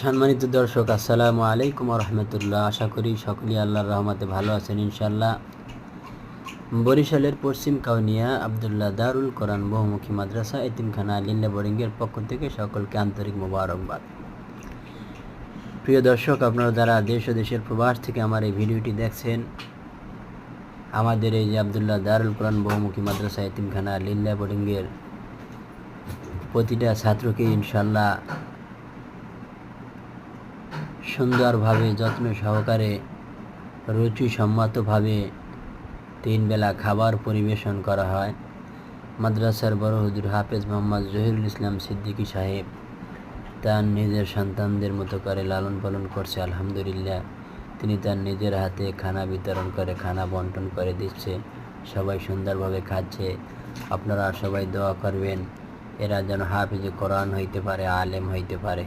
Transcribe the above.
সম্মানিত দর্শক, আসসালামু আলাইকুম রহমতুল্লাহ। আশা করি সকলেই আল্লাহর রহমতে ভালো আছেন ইনশাল্লাহ। বরিশালের পশ্চিম কাউনিয়া আবদুল্লাহ দারুল কোরআন বহুমুখী মাদ্রাসা এতিমখানা লিল্লা বোর্ডিংয়ের পক্ষ থেকে সকলকে আন্তরিক মোবারকবাদ। প্রিয় দর্শক, আপনারা যারা দেশ ও দেশের প্রবাস থেকে আমার এই ভিডিওটি দেখছেন, আমাদের এই যে আবদুল্লাহ দারুল কোরআন বহুমুখী মাদ্রাসা এতিমখানা লিল্লা বোর্ডিংয়ের প্রতিটা ছাত্রকে ইনশাল্লাহ সুন্দরভাবে যত্ন সহকারে রুচিসম্মতভাবে 3 বেলা খাবার পরিবেশন করা হয়। মাদ্রাসার বড় হুজুর হাফেজ মোহাম্মদ জহিরুল ইসলাম সিদ্দিকী সাহেব তার নিজের সন্তানদের মতো করে লালন পালন করছে। আলহামদুলিল্লাহ, তিনি তার নিজের হাতে খানা বিতরণ করে, খানা বন্টন করে দিচ্ছে, সবাই সুন্দরভাবে খাচ্ছে। আপনারা সবাই দোয়া করবেন এরা যেন হাফেজে কোরআন হইতে পারে, আলেম হইতে পারে।